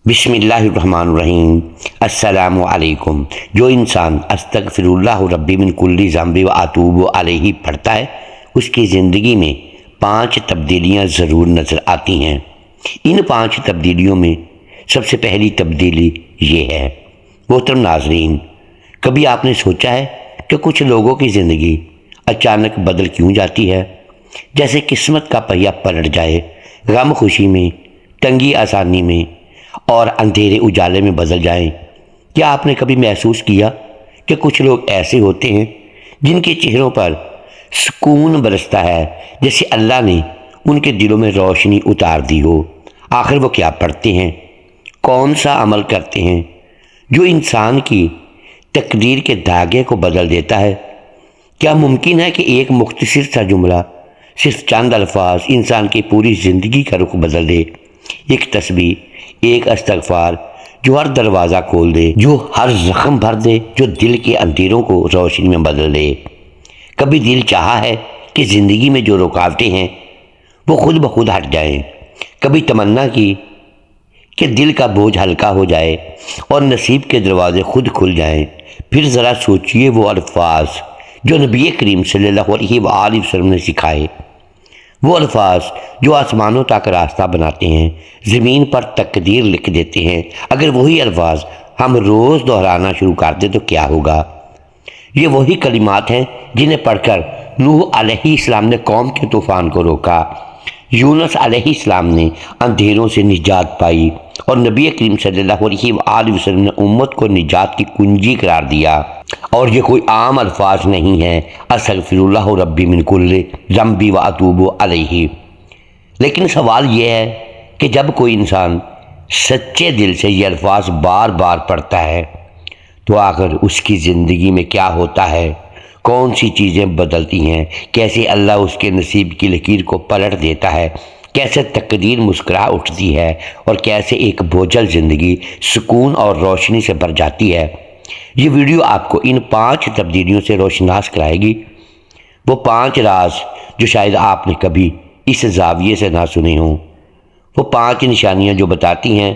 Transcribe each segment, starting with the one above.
بسم اللہ الرحمن الرحیم۔ السلام علیکم۔ جو انسان استغفر اللہ ربی من کل ذنب و اتوب الیہ پڑھتا ہے اس کی زندگی میں 5 تبدیلیاں ضرور نظر آتی ہیں۔ ان 5 تبدیلیوں میں سب سے پہلی تبدیلی یہ ہے۔ محترم ناظرین، کبھی آپ نے سوچا ہے کہ کچھ لوگوں کی زندگی اچانک بدل کیوں جاتی ہے؟ جیسے قسمت کا پہیہ پلٹ جائے، غم خوشی میں، تنگی آسانی میں اور اندھیرے اجالے میں بدل جائیں۔ کیا آپ نے کبھی محسوس کیا کہ کچھ لوگ ایسے ہوتے ہیں جن کے چہروں پر سکون برستا ہے، جیسے اللہ نے ان کے دلوں میں روشنی اتار دی ہو؟ آخر وہ کیا پڑھتے ہیں؟ کون سا عمل کرتے ہیں جو انسان کی تقدیر کے دھاگے کو بدل دیتا ہے؟ کیا ممکن ہے کہ ایک مختصر سا جملہ، صرف چند الفاظ انسان کی پوری زندگی کا رخ بدل دے؟ ایک تسبیح، ایک استغفار جو ہر دروازہ کھول دے، جو ہر زخم بھر دے، جو دل کے اندھیروں کو روشنی میں بدل دے۔ کبھی دل چاہا ہے کہ زندگی میں جو رکاوٹیں ہیں وہ خود بخود ہٹ جائیں۔ کبھی تمنا کی کہ دل کا بوجھ ہلکا ہو جائے اور نصیب کے دروازے خود کھل جائیں۔ پھر ذرا سوچئے وہ الفاظ جو نبی کریم صلی اللہ علیہ وآلہ وسلم نے سکھائے، وہ الفاظ جو آسمانوں تک راستہ بناتے ہیں، زمین پر تقدیر لکھ دیتے ہیں۔ اگر وہی الفاظ ہم روز دہرانا شروع کر دیں تو کیا ہوگا؟ یہ وہی کلمات ہیں جنہیں پڑھ کر نوح علیہ السلام نے قوم کے طوفان کو روکا، یونس علیہ السلام نے اندھیروں سے نجات پائی، اور نبی کریم صلی اللہ علیہ وآلہ وسلم نے امت کو نجات کی کنجی قرار دیا۔ اور یہ کوئی عام الفاظ نہیں ہے، استغفر اللہ ربی من کل ذنب و اتوب الیہ۔ لیکن سوال یہ ہے کہ جب کوئی انسان سچے دل سے یہ الفاظ بار بار پڑھتا ہے تو آخر اس کی زندگی میں کیا ہوتا ہے؟ کون سی چیزیں بدلتی ہیں؟ کیسے اللہ اس کے نصیب کی لکیر کو پلٹ دیتا ہے؟ کیسے تقدیر مسکرا اٹھتی ہے اور کیسے ایک بوجھل زندگی سکون اور روشنی سے بھر جاتی ہے؟ یہ ویڈیو آپ کو ان 5 تبدیلیوں سے روشناس کرائے گی۔ وہ 5 راز جو شاید آپ نے کبھی اس زاویے سے نہ سنے ہوں، وہ 5 نشانیاں جو بتاتی ہیں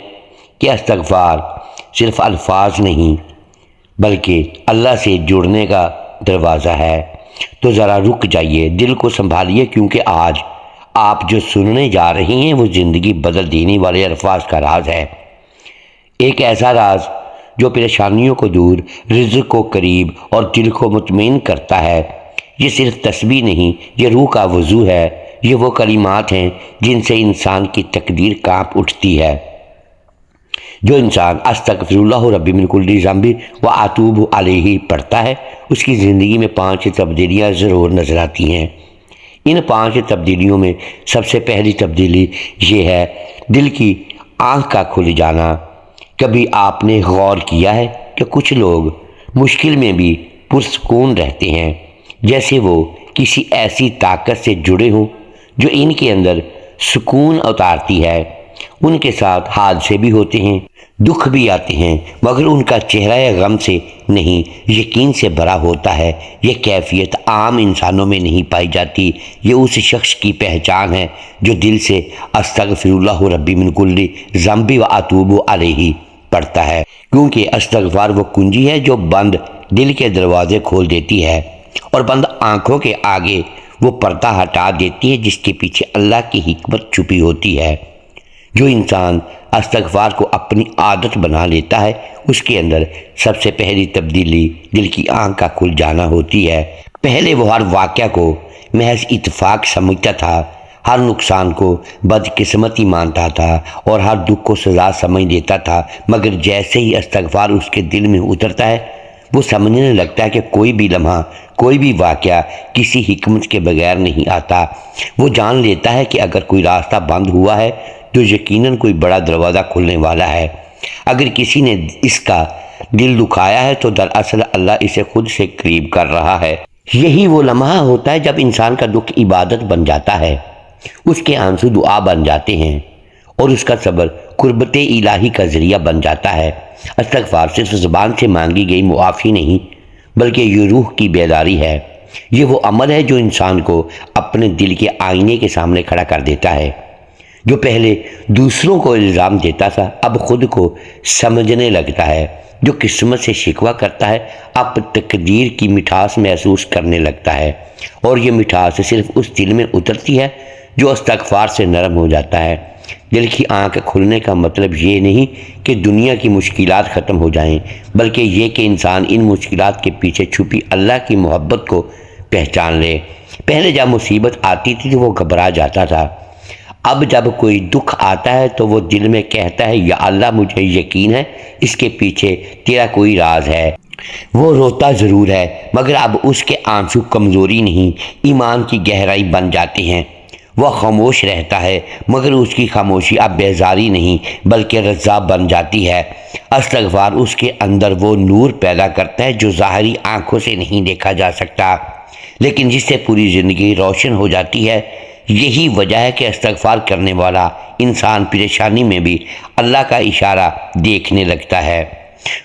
کہ استغفار صرف الفاظ نہیں بلکہ اللہ سے جڑنے کا دروازہ ہے۔ تو ذرا رک جائیے، دل کو سنبھالیے، کیونکہ آج آپ جو سننے جا رہی ہیں وہ زندگی بدل دینے والے الفاظ کا راز ہے۔ ایک ایسا راز جو پریشانیوں کو دور، رزق کو قریب اور دل کو مطمئن کرتا ہے۔ یہ صرف تسبیح نہیں، یہ روح کا وضو ہے۔ یہ وہ کلمات ہیں جن سے انسان کی تقدیر کانپ اٹھتی ہے۔ جو انسان استغفر اللہ ربی من کل ذنب و اتوب الیہ پڑھتا ہے اس کی زندگی میں 5 تبدیلیاں ضرور نظر آتی ہیں۔ ان 5 تبدیلیوں میں سب سے پہلی تبدیلی یہ ہے دل کی آنکھ کا کھل جانا۔ کبھی آپ نے غور کیا ہے کہ کچھ لوگ مشکل میں بھی پرسکون رہتے ہیں، جیسے وہ کسی ایسی طاقت سے جڑے ہوں جو ان کے اندر سکون اتارتی ہے۔ ان کے ساتھ حادثے بھی ہوتے ہیں، دکھ بھی آتے ہیں، مگر ان کا چہرہ غم سے نہیں، یقین سے بھرا ہوتا ہے۔ یہ کیفیت عام انسانوں میں نہیں پائی جاتی۔ یہ اس شخص کی پہچان ہے جو دل سے استغفر اللہ ربی من کل ذنب و اتوب الیہ پڑھتا ہے، کیونکہ استغفار وہ کنجی ہے جو بند دل کے دروازے کھول دیتی ہے اور بند آنکھوں کے آگے وہ پردہ ہٹا دیتی ہے جس کے پیچھے اللہ کی حکمت چھپی ہوتی ہے۔ جو انسان استغفار کو اپنی عادت بنا لیتا ہے اس کے اندر سب سے پہلی تبدیلی دل کی آنکھ کا کھل جانا ہوتی ہے۔ پہلے وہ ہر واقعہ کو محض اتفاق سمجھتا تھا، ہر نقصان کو بدقسمتی مانتا تھا اور ہر دکھ کو سزا سمجھ لیتا تھا، مگر جیسے ہی استغفار اس کے دل میں اترتا ہے وہ سمجھنے لگتا ہے کہ کوئی بھی لمحہ، کوئی بھی واقعہ کسی حکمت کے بغیر نہیں آتا۔ وہ جان لیتا ہے کہ اگر کوئی راستہ بند ہوا ہے تو یقیناً کوئی بڑا دروازہ کھلنے والا ہے۔ اگر کسی نے اس کا دل دکھایا ہے تو دراصل اللہ اسے خود سے قریب کر رہا ہے۔ یہی وہ لمحہ ہوتا ہے جب انسان کا دکھ عبادت بن جاتا ہے، اس کے آنسو دعا بن جاتے ہیں اور اس کا صبر قربت الہی کا ذریعہ بن جاتا ہے۔ استغفار صرف زبان سے مانگی گئی معافی نہیں بلکہ یہ روح کی بیداری ہے۔ یہ وہ عمل ہے جو انسان کو اپنے دل کے آئینے کے سامنے کھڑا کر دیتا ہے۔ جو پہلے دوسروں کو الزام دیتا تھا اب خود کو سمجھنے لگتا ہے، جو قسمت سے شکوہ کرتا ہے اب تقدیر کی مٹھاس محسوس کرنے لگتا ہے، اور یہ مٹھاس صرف اس دل میں اترتی ہے جو استغفار سے نرم ہو جاتا ہے۔ دل کی آنکھ کھلنے کا مطلب یہ نہیں کہ دنیا کی مشکلات ختم ہو جائیں، بلکہ یہ کہ انسان ان مشکلات کے پیچھے چھپی اللہ کی محبت کو پہچان لے۔ پہلے جب مصیبت آتی تھی تو وہ گھبرا جاتا تھا، اب جب کوئی دکھ آتا ہے تو وہ دل میں کہتا ہے یا اللہ مجھے یقین ہے اس کے پیچھے تیرا کوئی راز ہے۔ وہ روتا ضرور ہے مگر اب اس کے آنسو کمزوری نہیں، ایمان کی گہرائی بن جاتے ہیں۔ وہ خاموش رہتا ہے مگر اس کی خاموشی اب بیزاری نہیں بلکہ رضا بن جاتی ہے۔ استغفار اس کے اندر وہ نور پیدا کرتا ہے جو ظاہری آنکھوں سے نہیں دیکھا جا سکتا، لیکن جس سے پوری زندگی روشن ہو جاتی ہے۔ یہی وجہ ہے کہ استغفار کرنے والا انسان پریشانی میں بھی اللہ کا اشارہ دیکھنے لگتا ہے۔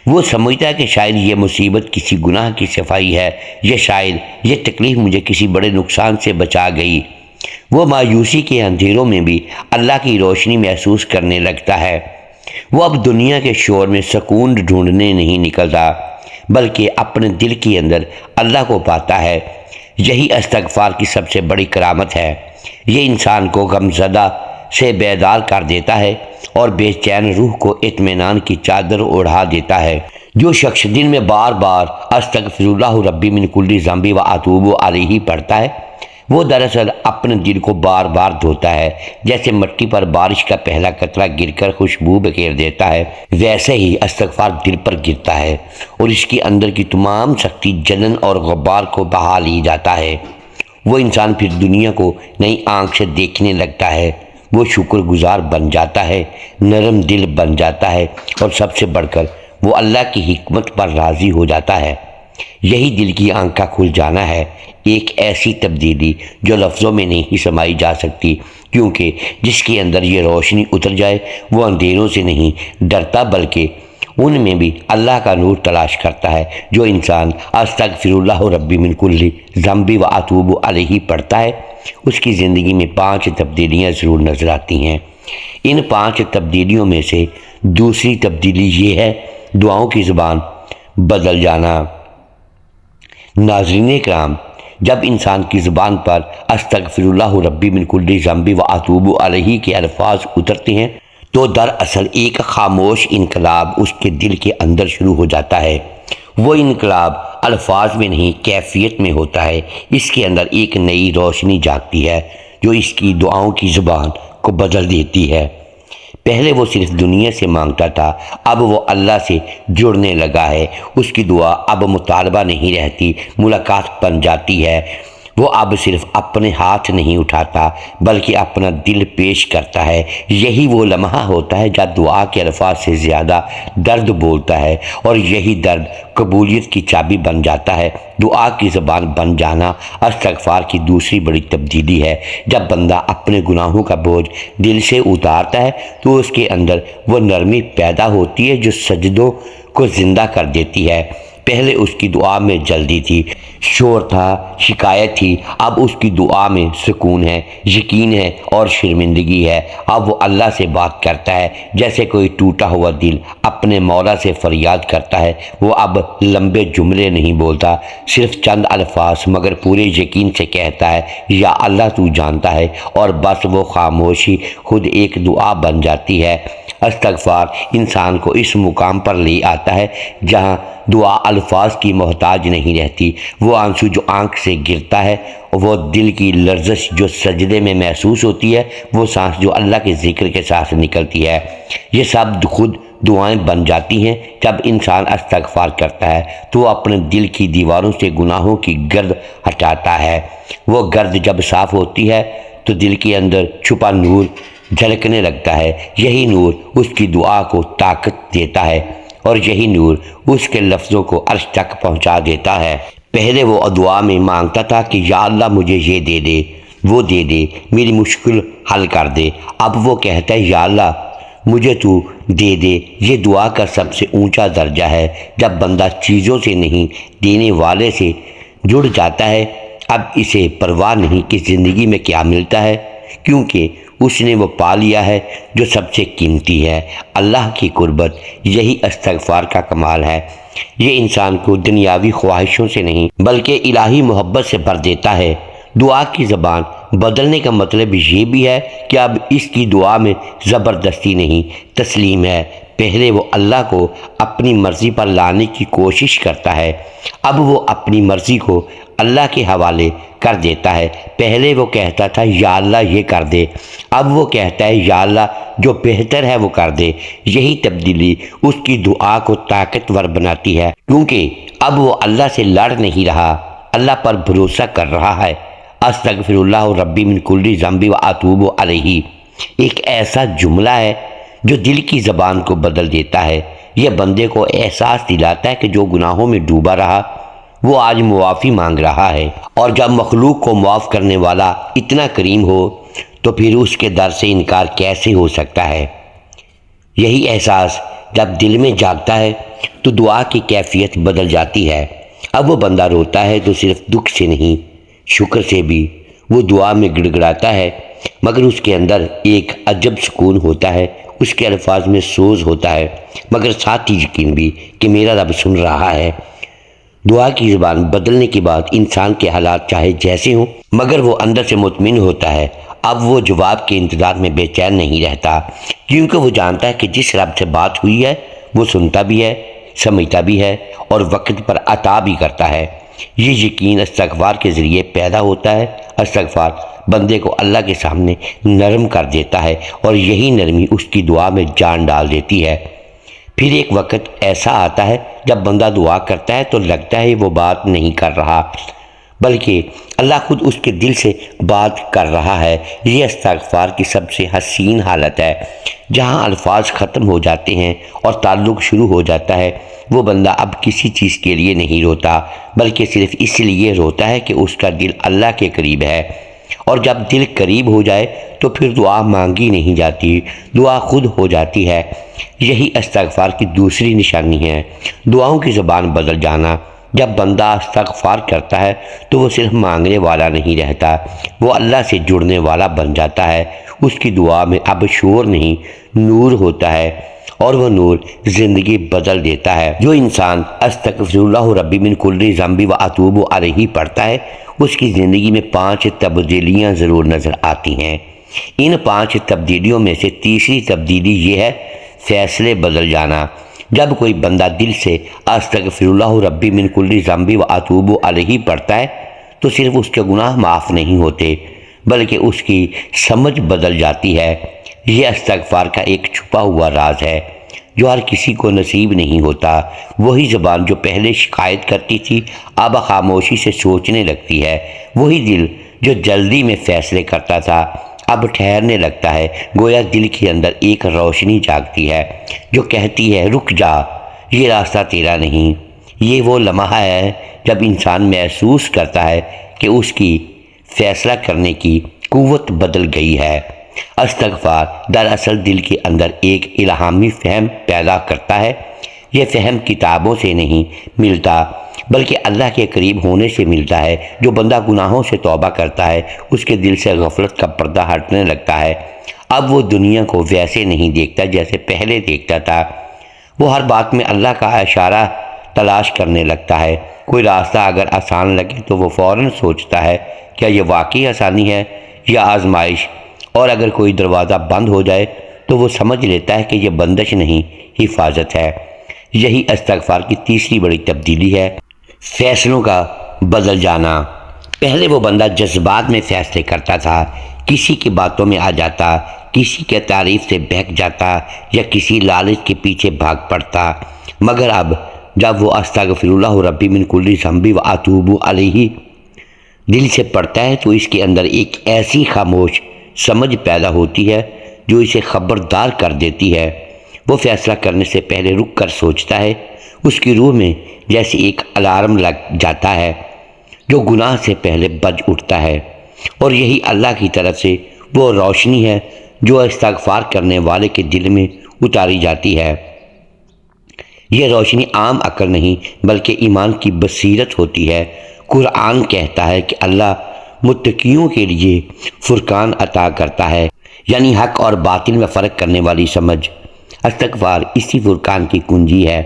وہ سمجھتا ہے کہ شاید یہ مصیبت کسی گناہ کی صفائی ہے، یا شاید یہ تکلیف مجھے کسی بڑے نقصان سے بچا گئی۔ وہ مایوسی کے اندھیروں میں بھی اللہ کی روشنی محسوس کرنے لگتا ہے۔ وہ اب دنیا کے شور میں سکون ڈھونڈنے نہیں نکلتا بلکہ اپنے دل کے اندر اللہ کو پاتا ہے۔ یہی استغفار کی سب سے بڑی کرامت ہے۔ یہ انسان کو غمزدہ سے بیدار کر دیتا ہے اور بے چین روح کو اطمینان کی چادر اوڑھا دیتا ہے۔ جو شخص دن میں بار بار استغفر اللہ ربی من کل ذنب و اتوب الیہ پڑھتا ہے وہ دراصل اپنے دل کو بار بار دھوتا ہے۔ جیسے مٹی پر بارش کا پہلا قطرہ گر کر خوشبو بکھیر دیتا ہے، ویسے ہی استغفار دل پر گرتا ہے اور اس کے اندر کی تمام سختی، جلن اور غبار کو بہا لی جاتا ہے۔ وہ انسان پھر دنیا کو نئی آنکھ سے دیکھنے لگتا ہے، وہ شکر گزار بن جاتا ہے، نرم دل بن جاتا ہے، اور سب سے بڑھ کر وہ اللہ کی حکمت پر راضی ہو جاتا ہے۔ یہی دل کی آنکھ کا کھل جانا ہے، ایک ایسی تبدیلی جو لفظوں میں نہیں سمائی جا سکتی، کیونکہ جس کے اندر یہ روشنی اتر جائے وہ اندھیروں سے نہیں ڈرتا بلکہ ان میں بھی اللہ کا نور تلاش کرتا ہے۔ جو انسان استغفر اللہ ربی من کل ذنب و اتوب الیہ پڑھتا ہے اس کی زندگی میں 5 تبدیلیاں ضرور نظر آتی ہیں۔ ان 5 تبدیلیوں میں سے دوسری تبدیلی یہ ہے دعاؤں کی زبان بدل جانا۔ ناظرین کرام، جب انسان کی زبان پر استغفر اللہ ربی من کل ذنب و اتوب الیہ کے الفاظ اترتے ہیں تو دراصل ایک خاموش انقلاب اس کے دل کے اندر شروع ہو جاتا ہے۔ وہ انقلاب الفاظ میں نہیں کیفیت میں ہوتا ہے۔ اس کے اندر ایک نئی روشنی جاگتی ہے جو اس کی دعاؤں کی زبان کو بدل دیتی ہے۔ پہلے وہ صرف دنیا سے مانگتا تھا، اب وہ اللہ سے جڑنے لگا ہے۔ اس کی دعا اب مطالبہ نہیں رہتی، ملاقات بن جاتی ہے۔ وہ اب صرف اپنے ہاتھ نہیں اٹھاتا بلکہ اپنا دل پیش کرتا ہے۔ یہی وہ لمحہ ہوتا ہے جب دعا کے الفاظ سے زیادہ درد بولتا ہے، اور یہی درد قبولیت کی چابی بن جاتا ہے۔ دعا کی زبان بن جانا استغفار کی دوسری بڑی تبدیلی ہے۔ جب بندہ اپنے گناہوں کا بوجھ دل سے اتارتا ہے تو اس کے اندر وہ نرمی پیدا ہوتی ہے جو سجدوں کو زندہ کر دیتی ہے۔ پہلے اس کی دعا میں جلدی تھی، شور تھا، شکایت تھی، اب اس کی دعا میں سکون ہے، یقین ہے اور شرمندگی ہے۔ اب وہ اللہ سے بات کرتا ہے جیسے کوئی ٹوٹا ہوا دل اپنے مولا سے فریاد کرتا ہے۔ وہ اب لمبے جملے نہیں بولتا، صرف چند الفاظ، مگر پورے یقین سے کہتا ہے یا اللہ تو جانتا ہے، اور بس وہ خاموشی خود ایک دعا بن جاتی ہے۔ استغفار انسان کو اس مقام پر لے آتا ہے جہاں دعا الفاظ کی محتاج نہیں رہتی۔ وہ آنسو جو آنکھ سے گرتا ہے، وہ دل کی لرزش جو سجدے میں محسوس ہوتی ہے، وہ سانس جو اللہ کے ذکر کے ساتھ نکلتی ہے، یہ سب خود دعائیں بن جاتی ہیں۔ جب انسان استغفار کرتا ہے تو وہ اپنے دل کی دیواروں سے گناہوں کی گرد ہٹاتا ہے۔ وہ گرد جب صاف ہوتی ہے تو دل کے اندر چھپا نور جھلکنے لگتا ہے۔ یہی نور اس کی دعا کو طاقت دیتا ہے، اور یہی نور اس کے لفظوں کو عرش تک پہنچا دیتا ہے۔ پہلے وہ دعا میں مانگتا تھا کہ یا اللہ مجھے یہ دے دے، وہ دے دے، میری مشکل حل کر دے۔ اب وہ کہتا ہے یا اللہ مجھے تو دے دے۔ یہ دعا کا سب سے اونچا درجہ ہے۔ جب بندہ چیزوں سے نہیں دینے والے سے جڑ جاتا ہے، اب اسے پرواہ نہیں کہ زندگی میں کیا ملتا ہے، کیونکہ اس نے وہ پا لیا ہے جو سب سے قیمتی ہے، اللہ کی قربت۔ یہی استغفار کا کمال ہے۔ یہ انسان کو دنیاوی خواہشوں سے نہیں بلکہ الہی محبت سے بھر دیتا ہے۔ دعا کی زبان بدلنے کا مطلب یہ بھی ہے کہ اب اس کی دعا میں زبردستی نہیں، تسلیم ہے۔ پہلے وہ اللہ کو اپنی مرضی پر لانے کی کوشش کرتا ہے، اب وہ اپنی مرضی کو اللہ کے حوالے کر دیتا ہے۔ پہلے وہ کہتا تھا یا اللہ یہ کر دے، اب وہ کہتا ہے یا اللہ جو بہتر ہے وہ کر دے۔ یہی تبدیلی اس کی دعا کو طاقتور بناتی ہے، کیونکہ اب وہ اللہ سے لڑ نہیں رہا، اللہ پر بھروسہ کر رہا ہے۔ استغفر اللہ ربی من کل ذنب و اتوب علیہ ایک ایسا جملہ ہے جو دل کی زبان کو بدل دیتا ہے۔ یہ بندے کو احساس دلاتا ہے کہ جو گناہوں میں ڈوبا رہا وہ آج معافی مانگ رہا ہے، اور جب مخلوق کو معاف کرنے والا اتنا کریم ہو تو پھر اس کے در سے انکار کیسے ہو سکتا ہے؟ یہی احساس جب دل میں جاگتا ہے تو دعا کی کیفیت بدل جاتی ہے۔ اب وہ بندہ روتا ہے تو صرف دکھ سے نہیں، شکر سے بھی۔ وہ دعا میں گڑ گڑاتا ہے مگر اس کے اندر ایک عجب سکون ہوتا ہے، اس کے الفاظ میں سوز ہوتا ہے مگر ساتھ ہی یقین بھی کہ میرا رب سن رہا ہے۔ دعا کی زبان بدلنے کے بعد انسان کے حالات چاہے جیسے ہوں مگر وہ اندر سے مطمئن ہوتا ہے۔ اب وہ جواب کے انتظار میں بے چین نہیں رہتا، کیونکہ وہ جانتا ہے کہ جس رب سے بات ہوئی ہے وہ سنتا بھی ہے، سمجھتا بھی ہے اور وقت پر عطا بھی کرتا ہے۔ یہ یقین استغفار کے ذریعے پیدا ہوتا ہے۔ استغفار بندے کو اللہ کے سامنے نرم کر دیتا ہے اور یہی نرمی اس کی دعا میں جان ڈال دیتی ہے۔ پھر ایک وقت ایسا آتا ہے جب بندہ دعا کرتا ہے تو لگتا ہے وہ بات نہیں کر رہا بلکہ اللہ خود اس کے دل سے بات کر رہا ہے۔ یہ استغفار کی سب سے حسین حالت ہے، جہاں الفاظ ختم ہو جاتے ہیں اور تعلق شروع ہو جاتا ہے۔ وہ بندہ اب کسی چیز کے لیے نہیں روتا بلکہ صرف اس لیے روتا ہے کہ اس کا دل اللہ کے قریب ہے، اور جب دل قریب ہو جائے تو پھر دعا مانگی نہیں جاتی، دعا خود ہو جاتی ہے۔ یہی استغفار کی دوسری نشانی ہے، دعاؤں کی زبان بدل جانا۔ جب بندہ استغفار کرتا ہے تو وہ صرف مانگنے والا نہیں رہتا، وہ اللہ سے جڑنے والا بن جاتا ہے۔ اس کی دعا میں اب شور نہیں، نور ہوتا ہے، اور وہ نور زندگی بدل دیتا ہے۔ جو انسان استغفر اللہ ربی من کل ذنب و اتوب علیہ پڑھتا ہے اس کی زندگی میں 5 تبدیلیاں ضرور نظر آتی ہیں۔ ان 5 تبدیلیوں میں سے تیسری تبدیلی یہ ہے فیصلے بدل جانا۔ جب کوئی بندہ دل سے استغفر اللہ ربی من کل ذنب و اتوب علیہ پڑھتا ہے تو صرف اس کے گناہ معاف نہیں ہوتے بلکہ اس کی سمجھ بدل جاتی ہے۔ یہ استغفار کا ایک چھپا ہوا راز ہے جو ہر کسی کو نصیب نہیں ہوتا۔ وہی زبان جو پہلے شکایت کرتی تھی اب خاموشی سے سوچنے لگتی ہے، وہی دل جو جلدی میں فیصلے کرتا تھا اب ٹھہرنے لگتا ہے۔ گویا دل کے اندر ایک روشنی جاگتی ہے جو کہتی ہے رک جا، یہ راستہ تیرا نہیں۔ یہ وہ لمحہ ہے جب انسان محسوس کرتا ہے کہ اس کی فیصلہ کرنے کی قوت بدل گئی ہے۔ استغفار دراصل دل کے اندر ایک الہامی فہم پیدا کرتا ہے۔ یہ فہم کتابوں سے نہیں ملتا بلکہ اللہ کے قریب ہونے سے ملتا ہے۔ جو بندہ گناہوں سے توبہ کرتا ہے اس کے دل سے غفلت کا پردہ ہٹنے لگتا ہے۔ اب وہ دنیا کو ویسے نہیں دیکھتا جیسے پہلے دیکھتا تھا۔ وہ ہر بات میں اللہ کا اشارہ تلاش کرنے لگتا ہے۔ کوئی راستہ اگر آسان لگے تو وہ فوراً سوچتا ہے کیا یہ واقعی آسانی ہے یا آزمائش، اور اگر کوئی دروازہ بند ہو جائے تو وہ سمجھ لیتا ہے کہ یہ بندش نہیں، حفاظت ہے۔ یہی استغفار کی تیسری بڑی تبدیلی ہے، فیصلوں کا بدل جانا۔ پہلے وہ بندہ جذبات میں فیصلے کرتا تھا، کسی کی باتوں میں آ جاتا، کسی کے تعریف سے بہک جاتا یا کسی لالچ کے پیچھے بھاگ پڑتا، مگر اب جب وہ استغفر اللہ ربی من کل ذنب و اتوب علیہ دل سے پڑھتا ہے تو اس کے اندر ایک ایسی خاموش سمجھ پیدا ہوتی ہے جو اسے خبردار کر دیتی ہے۔ وہ فیصلہ کرنے سے پہلے رک کر سوچتا ہے، اس کی روح میں جیسے ایک الارم لگ جاتا ہے جو گناہ سے پہلے بج اٹھتا ہے، اور یہی اللہ کی طرف سے وہ روشنی ہے جو استغفار کرنے والے کے دل میں اتاری جاتی ہے۔ یہ روشنی عام عقل نہیں بلکہ ایمان کی بصیرت ہوتی ہے۔ قرآن کہتا ہے کہ اللہ متقیوں کے لیے فرقان عطا کرتا ہے، یعنی حق اور باطل میں فرق کرنے والی سمجھ۔ استغفار اسی فرقان کی کنجی ہے۔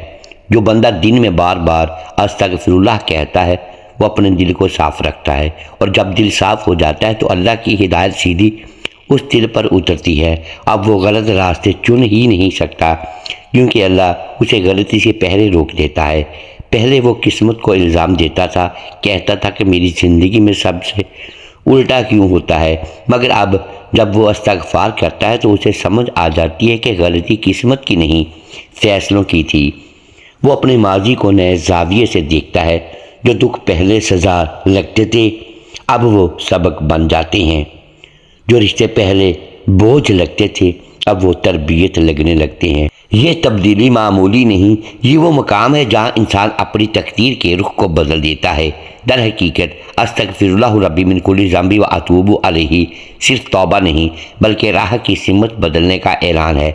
جو بندہ دن میں بار بار استغفر اللہ کہتا ہے وہ اپنے دل کو صاف رکھتا ہے، اور جب دل صاف ہو جاتا ہے تو اللہ کی ہدایت سیدھی اس دل پر اترتی ہے۔ اب وہ غلط راستے چن ہی نہیں سکتا، کیونکہ اللہ اسے غلطی سے پہلے روک دیتا ہے۔ پہلے وہ قسمت کو الزام دیتا تھا، کہتا تھا کہ میری زندگی میں سب سے الٹا کیوں ہوتا ہے، مگر اب جب وہ استغفار کرتا ہے تو اسے سمجھ آ جاتی ہے کہ غلطی قسمت کی نہیں، فیصلوں کی تھی۔ وہ اپنے ماضی کو نئے زاویے سے دیکھتا ہے۔ جو دکھ پہلے سزا لگتے تھے اب وہ سبق بن جاتے ہیں، جو رشتے پہلے بوجھ لگتے تھے اب وہ تربیت لگنے لگتے ہیں۔ یہ تبدیلی معمولی نہیں، یہ وہ مقام ہے جہاں انسان اپنی تقدیر کے رخ کو بدل دیتا ہے۔ در حقیقت استغفر اللہ ربی من کل ذنب و اتوب الیہ صرف توبہ نہیں بلکہ راہ کی سمت بدلنے کا اعلان ہے۔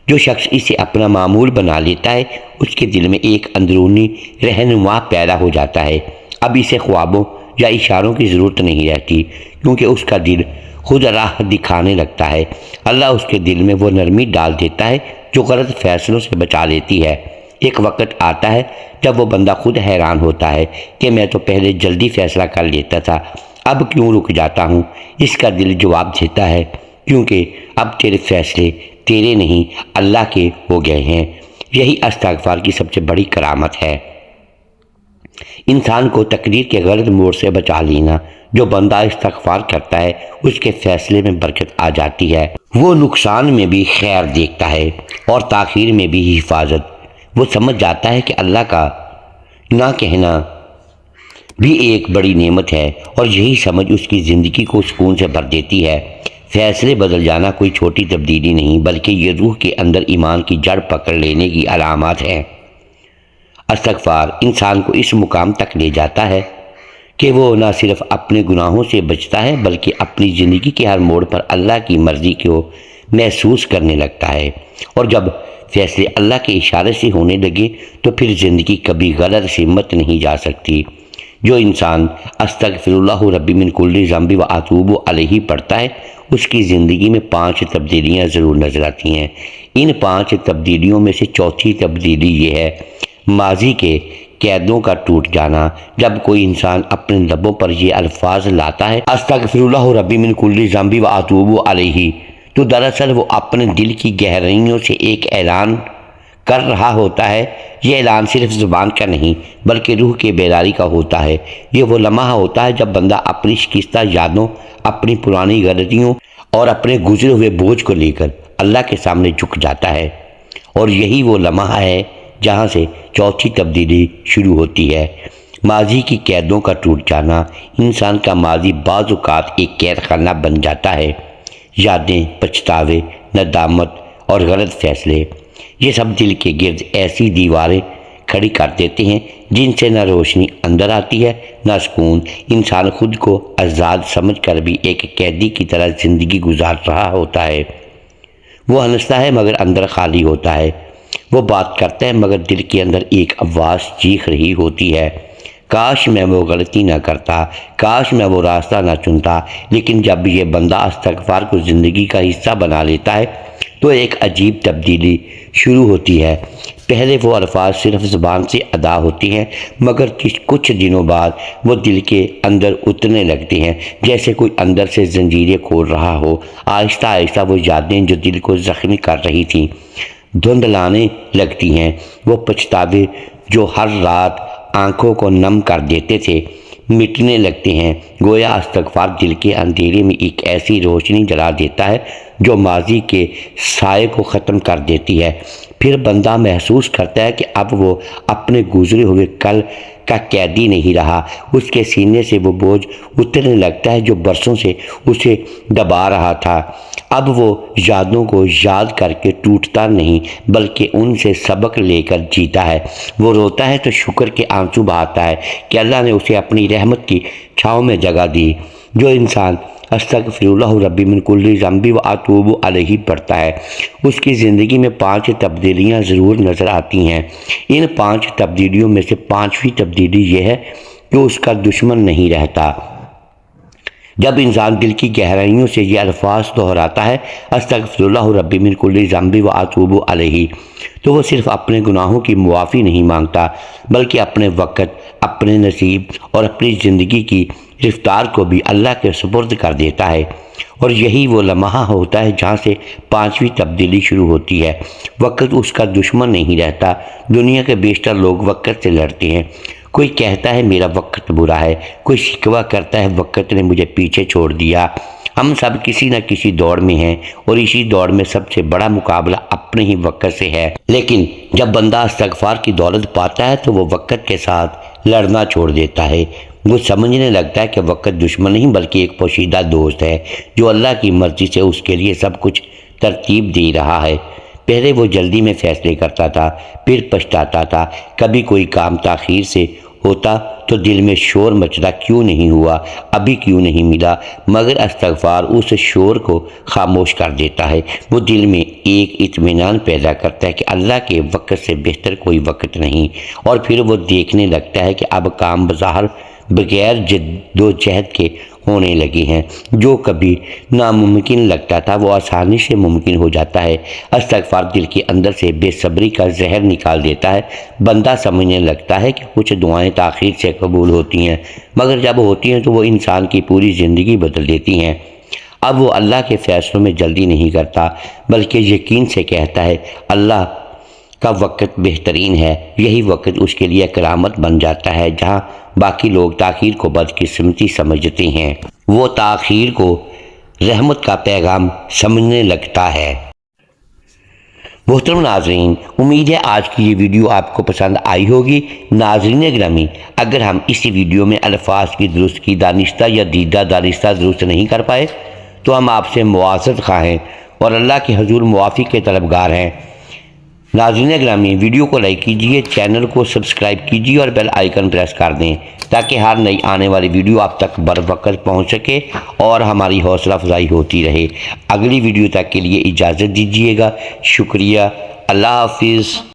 جو شخص اسے اپنا معمول بنا لیتا ہے اس کے دل میں ایک اندرونی رہنما پیدا ہو جاتا ہے۔ اب اسے خوابوں یا اشاروں کی ضرورت نہیں رہتی، کیونکہ اس کا دل خود راہ دکھانے لگتا ہے۔ اللہ اس کے دل میں وہ نرمی ڈال دیتا ہے جو غلط فیصلوں سے بچا لیتی ہے۔ ایک وقت آتا ہے جب وہ بندہ خود حیران ہوتا ہے کہ میں تو پہلے جلدی فیصلہ کر لیتا تھا، اب کیوں رک جاتا ہوں؟ اس کا دل جواب دیتا ہے کیونکہ اب تیرے فیصلے تیرے نہیں اللہ کے ہو گئے ہیں۔ یہی استغفار کی سب سے بڑی کرامت ہے، انسان کو تقدیر کے غلط موڑ سے بچا لینا۔ جو بندہ استغفار کرتا ہے اس کے فیصلے میں برکت آ جاتی ہے، وہ نقصان میں بھی خیر دیکھتا ہے اور تاخیر میں بھی حفاظت۔ وہ سمجھ جاتا ہے کہ اللہ کا نہ کہنا بھی ایک بڑی نعمت ہے، اور یہی سمجھ اس کی زندگی کو سکون سے بھر دیتی ہے۔ فیصلے بدل جانا کوئی چھوٹی تبدیلی نہیں بلکہ یہ روح کے اندر ایمان کی جڑ پکڑ لینے کی علامات ہے۔ استغفار انسان کو اس مقام تک لے جاتا ہے کہ وہ نہ صرف اپنے گناہوں سے بچتا ہے بلکہ اپنی زندگی کے ہر موڑ پر اللہ کی مرضی کو محسوس کرنے لگتا ہے، اور جب فیصلے اللہ کے اشارے سے ہونے لگے تو پھر زندگی کبھی غلط سمت نہیں جا سکتی۔ جو انسان استغفر اللہ ربی من کل ذنب و اتوب الیہ پڑھتا ہے اس کی زندگی میں 5 تبدیلیاں ضرور نظر آتی ہیں۔ ان 5 تبدیلیوں میں سے چوتھی تبدیلی یہ ہے، ماضی کے قیدوں کا ٹوٹ جانا۔ جب کوئی انسان اپنے لبوں پر یہ الفاظ لاتا ہے استغفر اللہ ربی من کل ذنب و اتوب الیہ، تو دراصل وہ اپنے دل کی گہرائیوں سے ایک اعلان کر رہا ہوتا ہے۔ یہ اعلان صرف زبان کا نہیں بلکہ روح کے بیداری کا ہوتا ہے۔ یہ وہ لمحہ ہوتا ہے جب بندہ اپنی شکستہ یادوں، اپنی پرانی غلطیوں اور اپنے گزرے ہوئے بوجھ کو لے کر اللہ کے سامنے جھک جاتا ہے، اور یہی وہ لمحہ ہے جہاں سے چوتھی تبدیلی شروع ہوتی ہے، ماضی کی قیدوں کا ٹوٹ جانا۔ انسان کا ماضی بعض اوقات ایک قید خانہ بن جاتا ہے۔ یادیں، پچھتاوے، ندامت اور غلط فیصلے، یہ سب دل کے گرد ایسی دیواریں کھڑی کر دیتے ہیں جن سے نہ روشنی اندر آتی ہے نہ سکون۔ انسان خود کو آزاد سمجھ کر بھی ایک قیدی کی طرح زندگی گزار رہا ہوتا ہے۔ وہ ہنستا ہے مگر اندر خالی ہوتا ہے، وہ بات کرتا ہے مگر دل کے اندر ایک آواز چیخ رہی ہوتی ہے، کاش میں وہ غلطی نہ کرتا، کاش میں وہ راستہ نہ چنتا۔ لیکن جب یہ بندہ استغفار کو زندگی کا حصہ بنا لیتا ہے تو ایک عجیب تبدیلی شروع ہوتی ہے۔ پہلے وہ الفاظ صرف زبان سے ادا ہوتی ہیں مگر کچھ دنوں بعد وہ دل کے اندر اترنے لگتے ہیں، جیسے کوئی اندر سے زنجیریں کھول رہا ہو۔ آہستہ آہستہ وہ یادیں جو دل کو زخمی کر رہی تھیں دھندلانے لگتی ہیں، وہ پچھتاوے جو ہر رات آنکھوں کو نم کر دیتے تھے مٹنے لگتے ہیں۔ گویا استغفار دل کے اندھیرے میں ایک ایسی روشنی جلا دیتا ہے جو ماضی کے سائے کو ختم کر دیتی ہے۔ پھر بندہ محسوس کرتا ہے کہ اب وہ اپنے گزرے ہوئے کل کا قیدی نہیں رہا، اس کے سینے سے وہ بوجھ اترنے لگتا ہے جو برسوں سے اسے دبا رہا تھا۔ اب وہ یادوں کو یاد کر کے ٹوٹتا نہیں بلکہ ان سے سبق لے کر جیتا ہے۔ وہ روتا ہے تو شکر کے آنسو بہاتا ہے کہ اللہ نے اسے اپنی رحمت کی چھاؤں میں جگہ دی۔ جو انسان استغفر اللہ ربی من کل ذنب و اتوب الیہ پڑھتا ہے اس کی زندگی میں 5 تبدیلیاں ضرور نظر آتی ہیں۔ ان 5 تبدیلیوں میں سے 5ویں تبدیلی یہ ہے کہ اس کا دشمن نہیں رہتا۔ جب انسان دل کی گہرائیوں سے یہ الفاظ دہراتا ہے استغفر اللہ ربی من کل ذنب و اتوب الیہ، تو وہ صرف اپنے گناہوں کی معافی نہیں مانگتا بلکہ اپنے وقت، اپنے نصیب اور اپنی زندگی کی رفتار کو بھی اللہ کے سپرد کر دیتا ہے۔ اور یہی وہ لمحہ ہوتا ہے جہاں سے پانچویں تبدیلی شروع ہوتی ہے۔ وقت اس کا دشمن نہیں رہتا۔ دنیا کے بیشتر لوگ وقت سے لڑتے ہیں۔ کوئی کہتا ہے میرا وقت برا ہے، کوئی شکوہ کرتا ہے وقت نے مجھے پیچھے چھوڑ دیا۔ ہم سب کسی نہ کسی دوڑ میں ہیں اور اسی دوڑ میں سب سے بڑا مقابلہ اپنے ہی وقت سے ہے۔ لیکن جب بندہ استغفار کی دولت پاتا ہے تو وہ وقت کے ساتھ لڑنا چھوڑ دیتا ہے۔ وہ سمجھنے لگتا ہے کہ وقت دشمن نہیں بلکہ ایک پوشیدہ دوست ہے جو اللہ کی مرضی سے اس کے لیے سب کچھ ترتیب دے رہا ہے۔ پہلے وہ جلدی میں فیصلے کرتا تھا، پھر پچھتاتا تھا۔ کبھی کوئی کام تاخیر سے ہوتا تو دل میں شور مچتا، کیوں نہیں ہوا، ابھی کیوں نہیں ملا، مگر استغفار اس شور کو خاموش کر دیتا ہے۔ وہ دل میں ایک اطمینان پیدا کرتا ہے کہ اللہ کے وقت سے بہتر کوئی وقت نہیں، اور پھر وہ دیکھنے لگتا ہے کہ اب کام بظاہر بغیر جد و جہد کے ہونے لگے ہیں۔ جو کبھی ناممکن لگتا تھا وہ آسانی سے ممکن ہو جاتا ہے۔ استغفار دل کے اندر سے بے صبری کا زہر نکال دیتا ہے۔ بندہ سمجھنے لگتا ہے کہ کچھ دعائیں تاخیر سے قبول ہوتی ہیں، مگر جب ہوتی ہیں تو وہ انسان کی پوری زندگی بدل دیتی ہیں۔ اب وہ اللہ کے فیصلوں میں جلدی نہیں کرتا بلکہ یقین سے کہتا ہے اللہ کا وقت بہترین ہے۔ یہی وقت اس کے لیے کرامت بن جاتا ہے۔ جہاں باقی لوگ تاخیر کو بدقسمتی سمجھتے ہیں، وہ تاخیر کو رحمت کا پیغام سمجھنے لگتا ہے۔ محترم ناظرین، امید ہے آج کی یہ ویڈیو آپ کو پسند آئی ہوگی۔ ناظرین گرامی، اگر ہم اسی ویڈیو میں الفاظ کی درست کی دانستہ یا دیدہ دانستہ درست نہیں کر پائے تو ہم آپ سے معذرت خواہ ہیں اور اللہ کے حضور معافی کے طلبگار ہیں۔ ناظرین گرامی، ویڈیو کو لائک کیجئے، چینل کو سبسکرائب کیجئے اور بیل آئیکن پریس کر دیں تاکہ ہر نئی آنے والی ویڈیو آپ تک بر وقت پہنچ سکے اور ہماری حوصلہ افزائی ہوتی رہے۔ اگلی ویڈیو تک کے لیے اجازت دیجیے گا۔ شکریہ۔ اللہ حافظ۔